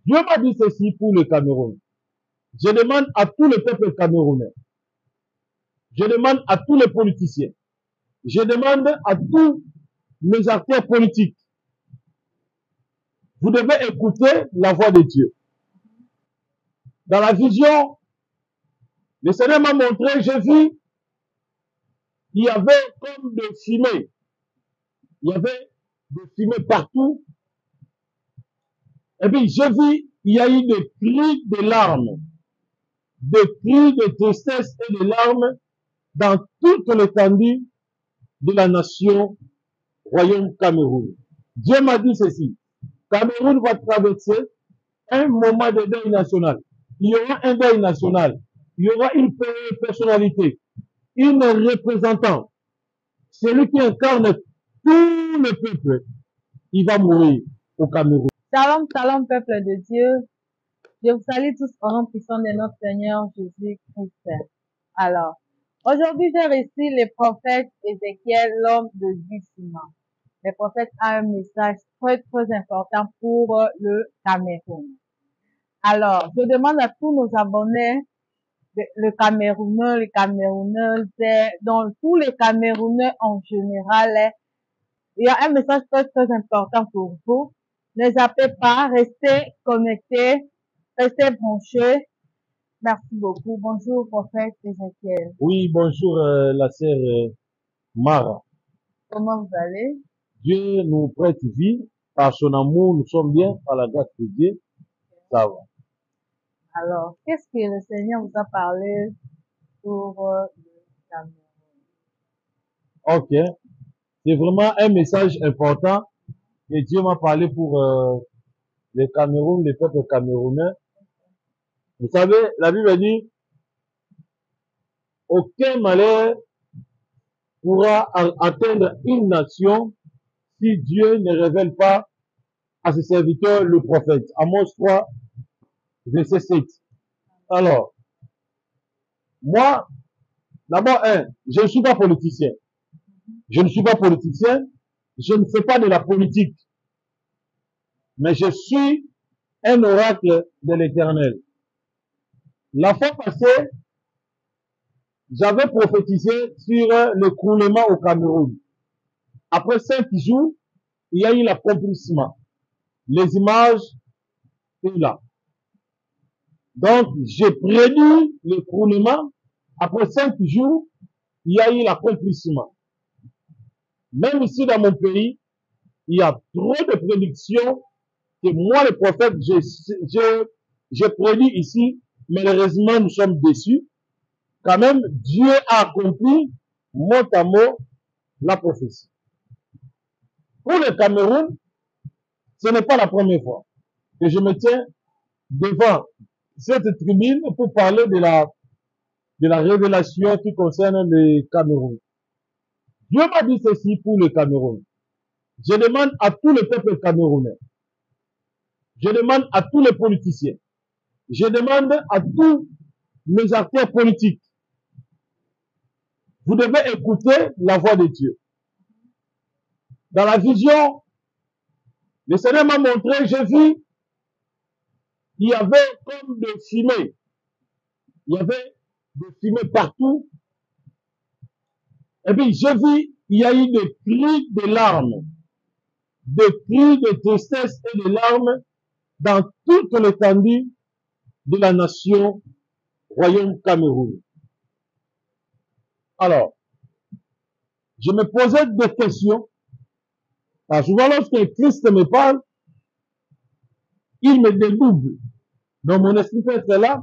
Dieu m'a dit ceci pour le Cameroun. Je demande à tout le peuple camerounais, je demande à tous les politiciens, je demande à tous les acteurs politiques, vous devez écouter la voix de Dieu. Dans la vision, le Seigneur m'a montré, j'ai vu, il y avait comme de fumée. Il y avait de fumée partout. Et puis j'ai vu, il y a eu des cris de larmes, des cris de tristesse et de larmes dans toute l'étendue de la nation Royaume Cameroun. Dieu m'a dit ceci. Cameroun va traverser un moment de deuil national. Il y aura un deuil national. Il y aura une personnalité, une représentant. Celui qui incarne tout le peuple, il va mourir au Cameroun. Shalom, shalom, peuple de Dieu. Je vous salue tous au nom puissant de notre Seigneur Jésus-Christ. Alors, aujourd'hui, j'ai reçu le prophète Ézéchiel, l'homme de jugement. Le prophète a un message très, très important pour le Cameroun. Alors, je demande à tous nos abonnés, le Camerounais, les Camerounaises, donc tous les Camerounais en général, il y a un message très, très important pour vous. Ne zappez pas, restez connectés, restez branchés. Merci beaucoup. Bonjour, prophète Ézéchiel. Oui, bonjour la sœur Mara. Comment vous allez? Dieu nous prête vie. Par son amour, nous sommes bien. Par la grâce de Dieu, ça va. Alors, qu'est-ce que le Seigneur vous a parlé pour le Cameroun? Ok. C'est vraiment un message important que Dieu m'a parlé pour le Cameroun, le peuple camerounais. Vous savez, la Bible dit, aucun malheur pourra atteindre une nation si Dieu ne révèle pas à ses serviteurs le prophète. Amos 3, verset 7. Alors, moi, d'abord, je ne suis pas politicien. Je ne suis pas politicien. Je ne fais pas de la politique. Mais je suis un oracle de l'Éternel. La fois passée, j'avais prophétisé sur l'écroulement au Cameroun. Après 5 jours, il y a eu l'accomplissement. Les images sont là. Donc, j'ai prédit l'écroulement. Après 5 jours, il y a eu l'accomplissement. Même ici dans mon pays, il y a trop de prédictions que moi, le prophète, j'ai prédit ici. Malheureusement, nous sommes déçus. Quand même, Dieu a accompli mot à mot la prophétie. Pour le Cameroun, ce n'est pas la première fois que je me tiens devant cette tribune pour parler de la révélation qui concerne le Cameroun. Dieu m'a dit ceci pour le Cameroun. Je demande à tout le peuple camerounais, je demande à tous les politiciens, je demande à tous les acteurs politiques, vous devez écouter la voix de Dieu. Dans la vision, le Seigneur m'a montré, j'ai vu, il y avait comme de fumée. Il y avait de fumée partout. Et puis j'ai vu, il y a eu des cris de larmes, des cris de tristesse et de larmes dans toute l'étendue de la nation Royaume Cameroun. Alors, je me posais des questions. Parce que souvent, lorsque Christ me parle, il me dédouble. Donc, mon esprit peut être là.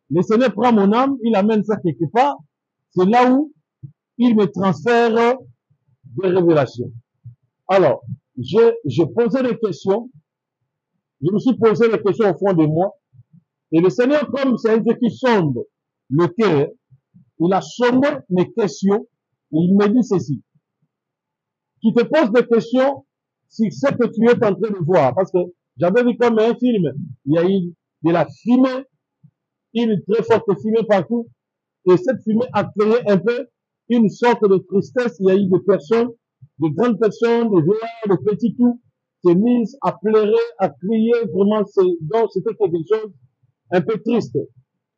Le Seigneur prend mon âme, il amène ça quelque part. C'est là où il me transfère des révélations. Alors, je posais des questions. Je me suis posé des questions au fond de moi. Et le Seigneur, comme c'est un Dieu qui sonde le cœur, il a sondé mes questions et il me dit ceci. Tu te poses des questions sur ce que tu es en train de voir. Parce que j'avais vu comme un film, il y a eu de la fumée, une très forte fumée partout. Et cette fumée a créé un peu une sorte de tristesse. Il y a eu des personnes, de grandes personnes, des vieillards, de petits tout, s'est mise à pleurer, à crier, vraiment, donc c'était quelque chose un peu triste.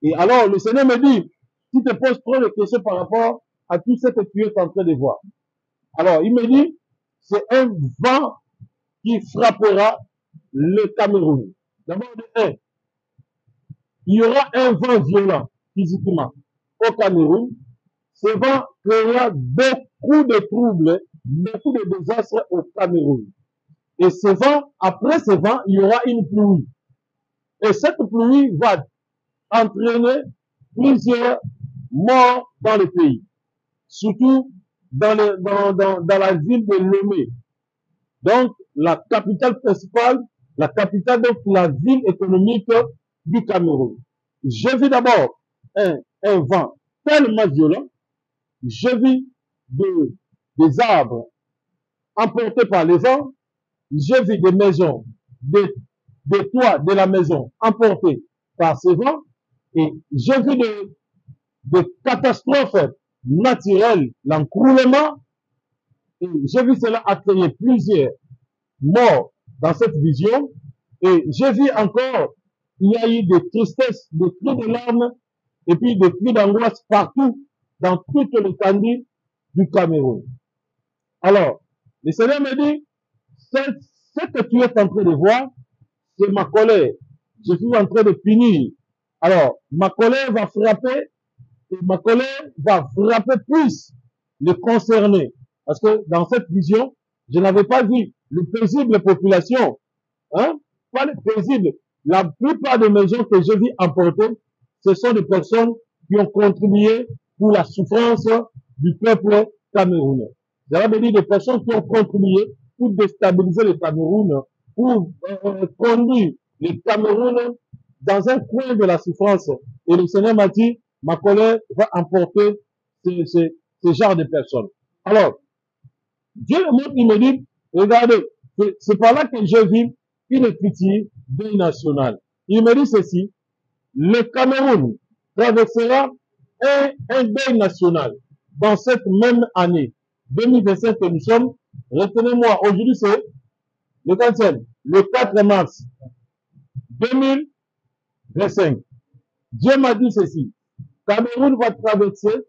Et alors, le Seigneur me dit, tu te poses trop de questions par rapport à tout ce que tu es en train de voir. Alors, il me dit, c'est un vent qui frappera le Cameroun. D'abord, il y aura un vent violent, physiquement, au Cameroun. Ce vent créera beaucoup de troubles, beaucoup de désastres au Cameroun. Et ce vent, après ce vent, il y aura une pluie. Et cette pluie va entraîner plusieurs morts dans le pays, surtout dans la ville de Lomé. Donc, la capitale principale, la capitale, donc la ville économique du Cameroun. J'ai vu d'abord un vent tellement violent, j'ai vu des arbres emportés par les vents, j'ai vu des maisons, des toits de la maison emportés par ces vents, et j'ai vu des catastrophes naturelles, l'encroulement, et j'ai vu cela attrayer plusieurs morts dans cette vision, et j'ai vu encore, il y a eu des tristesses, des cris de larmes, et puis des cris d'angoisse partout, dans toute l'étendue du Cameroun. Alors, le Seigneur me dit, ce que tu es en train de voir, c'est ma colère. Je suis en train de punir. Alors, ma colère va frapper, et ma colère va frapper plus les concernés. Parce que dans cette vision, je n'avais pas vu le paisible population, hein, pas le paisible. La plupart des maisons que j'ai vu emporter, ce sont des personnes qui ont contribué pour la souffrance du peuple camerounais. Cela veut dire des personnes qui ont contribué pour déstabiliser le Cameroun, pour conduire le Cameroun dans un coin de la souffrance. Et le Seigneur m'a dit, ma colère va emporter ce genre de personnes. Alors, Dieu le montre, il me dit, regardez, c'est par là que je vis une petite deuil national. Il me dit ceci, le Cameroun traversera un deuil national dans cette même année 2025 que nous sommes. Retenez-moi, aujourd'hui c'est le 4 mars 2025. Dieu m'a dit ceci, Cameroun va traverser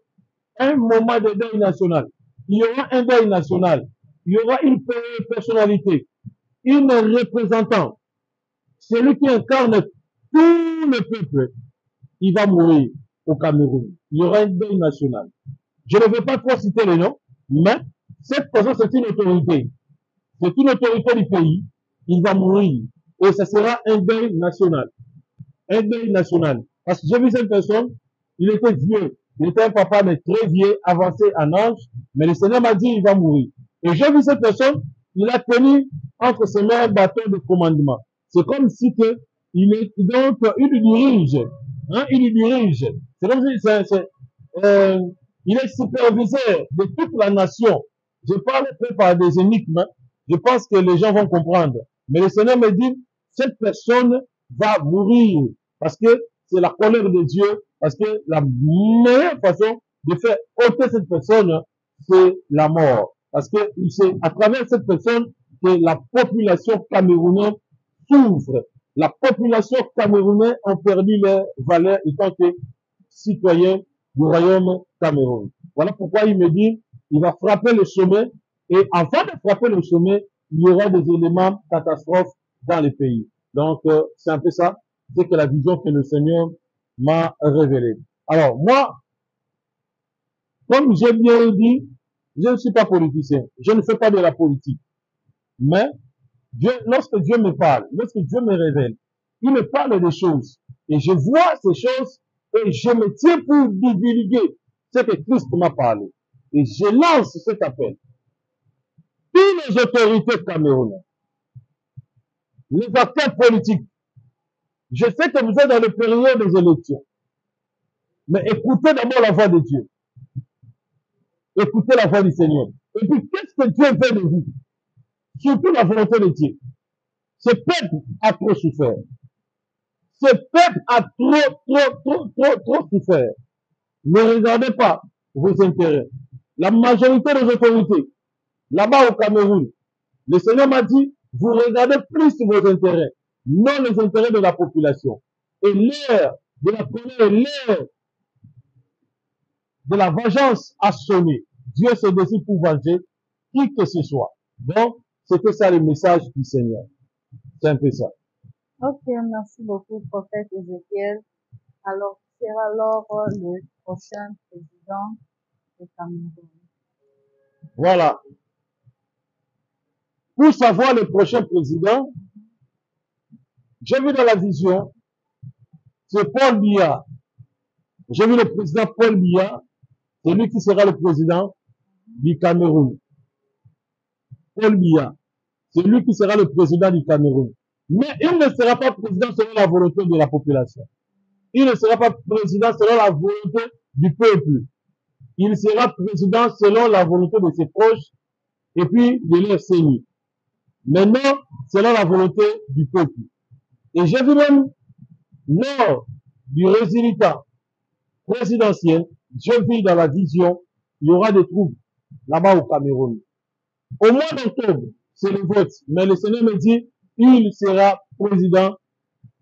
un moment de deuil national. Il y aura un deuil national. Il y aura une personnalité, une représentant, celui qui incarne tout le peuple. Il va mourir au Cameroun. Il y aura un deuil national. Je ne vais pas trop citer les noms, mais cette personne, c'est une autorité. C'est une autorité du pays. Il va mourir. Et ce sera un deuil national. Un deuil national. Parce que j'ai vu cette personne, il était vieux. Il était un papa, mais très vieux, avancé en âge. Mais le Seigneur m'a dit, il va mourir. Et j'ai vu cette personne, il a tenu entre ses mains un bâton de commandement. C'est comme si que il est, donc, il dirige. Hein, il dirige. C'est comme si il est superviseur de toute la nation. Je parle peu par des énigmes. Je pense que les gens vont comprendre. Mais le Seigneur me dit, cette personne va mourir. Parce que c'est la colère de Dieu. Parce que la meilleure façon de faire ôter cette personne, c'est la mort. Parce que c'est à travers cette personne que la population camerounaise souffre. La population camerounaise a perdu leur valeur en tant que citoyens du royaume Cameroun. Voilà pourquoi il me dit, il va frapper le sommet, et avant de frapper le sommet, il y aura des éléments catastrophes dans le pays. Donc, c'est un peu ça, c'est que la vision que le Seigneur m'a révélée. Alors, moi, comme j'ai bien dit, je ne suis pas politicien, je ne fais pas de la politique. Mais, lorsque Dieu me parle, lorsque Dieu me révèle, il me parle des choses, et je vois ces choses, et je me tiens pour divulguer ce que Christ m'a parlé. Et je lance cet appel. Toutes les autorités camerounaises, les acteurs politiques, je sais que vous êtes dans le période des élections, mais écoutez d'abord la voix de Dieu. Écoutez la voix du Seigneur. Et puis, qu'est-ce que Dieu veut de vous? Surtout la volonté de Dieu. Ce peuple a trop souffert. Ce peuple a trop souffert. Ne regardez pas vos intérêts. La majorité des autorités, là-bas au Cameroun, le Seigneur m'a dit, Vous regardez plus vos intérêts, non les intérêts de la population. Et l'heure de la colère, l'heure de la vengeance a sonné. Dieu se décide pour venger qui que ce soit. Donc, c'était ça le message du Seigneur. C'est un peu ça. Ok, merci beaucoup, prophète Ézéchiel. Alors, qui sera alors le prochain président du Cameroun? Voilà. Pour savoir le prochain président, j'ai vu dans la vision, c'est Paul Biya. J'ai vu le président Paul Biya, c'est lui qui sera le président du Cameroun. Paul Biya, c'est lui qui sera le président du Cameroun. Mais il ne sera pas président selon la volonté de la population. Il ne sera pas président selon la volonté du peuple. Il sera président selon la volonté de ses proches et puis de leur seigneur. Maintenant, selon la volonté du peuple. Et j'ai vu même, lors du résultat présidentiel, je vis dans la vision, il y aura des troubles là-bas au Cameroun. Au mois d'octobre, c'est le vote. Mais le Seigneur me dit, il sera président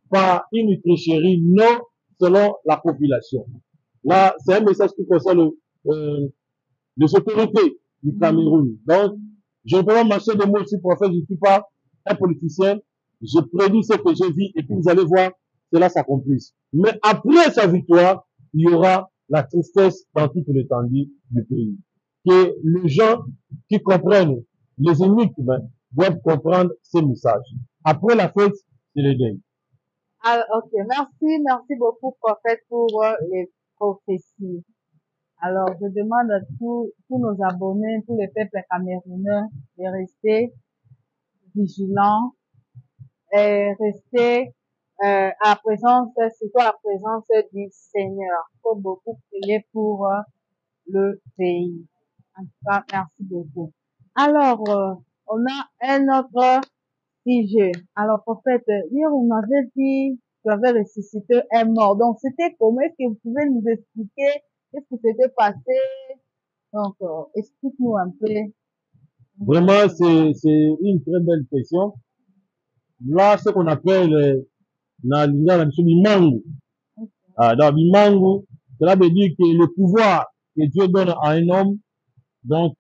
par une tricherie, non selon la population. Là, c'est un message qui concerne les autorités du Cameroun. Donc, je ne peux pas marcher de mots, je suis prophète, je ne suis pas un politicien. Je prédis ce que je vis et puis vous allez voir, cela s'accomplisse. Mais après sa victoire, il y aura la tristesse dans toute l'étendue du pays. Que les gens qui comprennent les énigmes doivent comprendre ces messages. Après la fête, c'est le deuil. Alors, ok, merci beaucoup, prophète, pour les prophéties. Alors, je demande à tous nos abonnés, tous les peuples camerounais de rester vigilants et rester à la présence, surtout à la présence du Seigneur. Il faut beaucoup prier pour le pays. En tout cas, merci beaucoup. Alors, on a un autre sujet. Alors, prophète, hier, on m'avait dit que tu avais ressuscité un mort. Donc, c'était comment? Est-ce que vous pouvez nous expliquer qu'est-ce qui s'était passé? Donc, explique-nous un peu. Vraiment, c'est une très belle question. Là, ce qu'on appelle dans la mission Bimangu. Dans Bimangu, cela veut dire que le pouvoir que Dieu donne à un homme, donc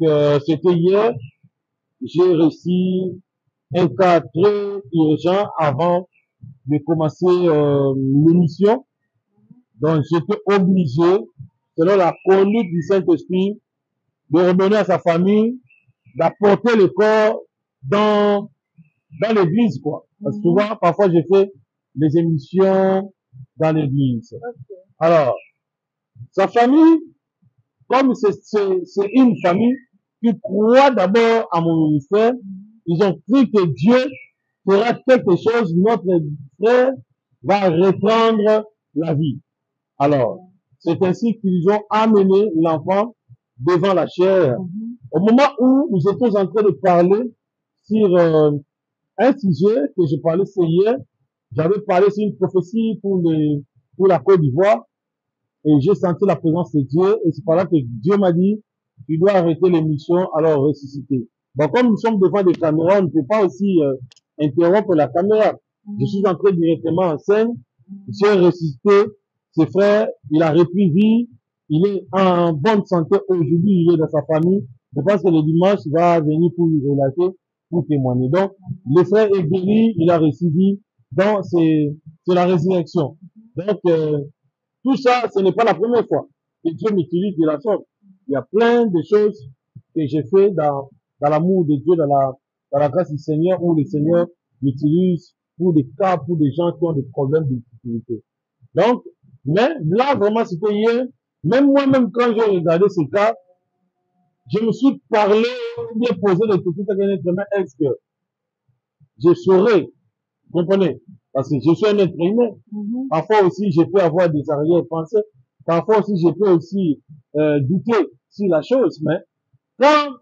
c'était hier, j'ai reçu un cas très urgent avant de commencer l'émission. Donc j'étais obligé, selon la conduite du Saint-Esprit, de redonner à sa famille, d'apporter le corps dans l'église, quoi. Parce que souvent, parfois, j'ai fait des émissions dans l'église. Ok. Alors, sa famille, comme c'est une famille qui croit d'abord à mon ministère, ils ont cru que Dieu fera quelque chose, notre frère va reprendre la vie. Alors, c'est ainsi qu'ils ont amené l'enfant devant la chair. Au moment où nous étions en train de parler sur un sujet que je parlais c'est hier, j'avais parlé sur une prophétie pour la Côte d'Ivoire et j'ai senti la présence de Dieu et c'est par là que Dieu m'a dit, tu dois arrêter l'émission, alors ressusciter. Bon, comme nous sommes devant des caméras, on ne peut pas aussi interrompre la caméra. Je suis entré directement en scène, j'ai ressuscité, ses frères, il a repris vie, il est en bonne santé aujourd'hui, il est dans sa famille. Je pense que le dimanche, il va venir pour lui relater, pour témoigner. Donc, le frère est guéri, il a reçu vie, donc c'est la résurrection. Donc, tout ça, ce n'est pas la première fois que Dieu m'utilise de la sorte. Il y a plein de choses que j'ai fait dans l'amour de Dieu, dans la grâce du Seigneur, où le Seigneur m'utilise pour des cas, pour des gens qui ont des problèmes de difficulté. Donc, mais là, vraiment, c'était hier. Même moi-même, quand j'ai regardé ce cas, je me suis parlé, bien posé des questions, est-ce que je saurais, vous comprenez? Parce que je suis un être humain. Parfois aussi, je peux avoir des arrière-pensées. Parfois aussi, je peux aussi douter sur la chose. Mais quand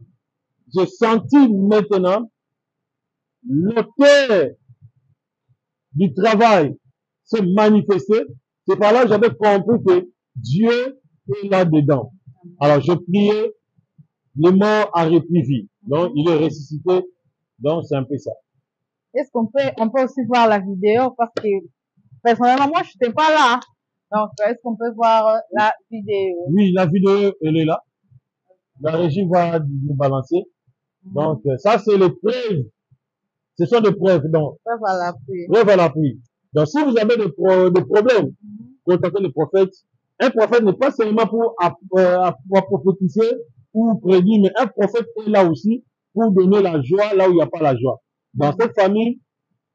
j'ai senti maintenant l'auteur du travail se manifester, c'est par là que j'avais compris que Dieu est là-dedans. Alors, je priais, le mort a repris vie. Donc, il est ressuscité. Donc, c'est un peu ça. Est-ce on peut aussi voir la vidéo parce que personnellement, moi, je n'étais pas là. Donc, est-ce qu'on peut voir la vidéo? Oui, la vidéo, elle est là. La régie va nous balancer. Donc, ça, c'est les preuves. Ce sont des preuves. Donc, Preuve à l'appui. preuve à l'appui. Donc, si vous avez des problèmes, contactez le prophète. Un prophète n'est pas seulement pour prophétiser ou prédire, mais un prophète est là aussi pour donner la joie là où il n'y a pas la joie. Dans cette famille,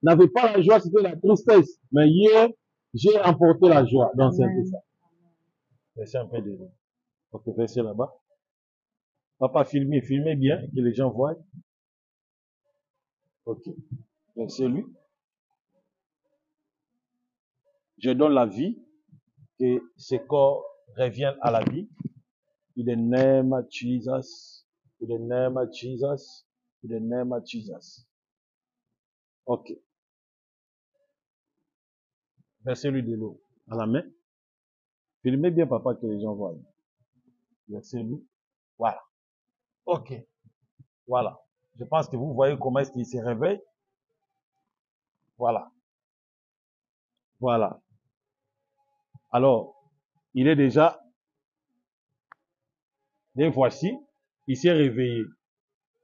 n'avait pas la joie, c'était la tristesse. Mais hier, j'ai emporté la joie. Donc, c'est un peu ça. Laissez un peu de... Ok, restez là-bas. Papa, filmez bien, que les gens voient. Ok. C'est lui. Je donne la vie, que ce corps revienne à la vie. In the name of Jesus. In the name of Jesus. In the name of Jesus. Ok. Versez-lui de l'eau à la main. Filmez bien, papa, que les gens voient. Versez-lui. Voilà. Ok. Voilà. Je pense que vous voyez comment est-ce qu'il se réveille. Voilà. Voilà. Alors, il est déjà, et voici, il s'est réveillé.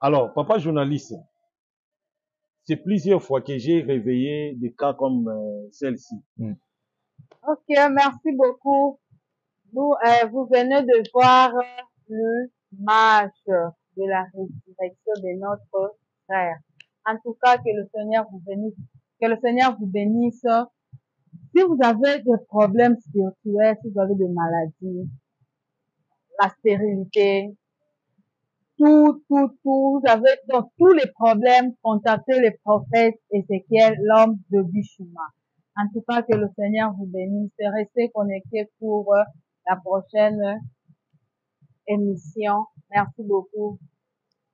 Alors, papa journaliste, c'est plusieurs fois que j'ai réveillé des cas comme celle-ci. Ok, merci beaucoup. Vous venez de voir le match de la résurrection de notre frère. En tout cas, que le Seigneur vous bénisse. Que le Seigneur vous bénisse. Si vous avez des problèmes spirituels, si vous avez des maladies, la stérilité, vous avez donc tous les problèmes, contactez le prophète Ézéchiel, l'homme de Bishuma. En tout cas, que le Seigneur vous bénisse. Restez connectés pour la prochaine émission. Merci beaucoup.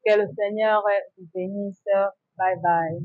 Que le Seigneur vous bénisse. Bye bye.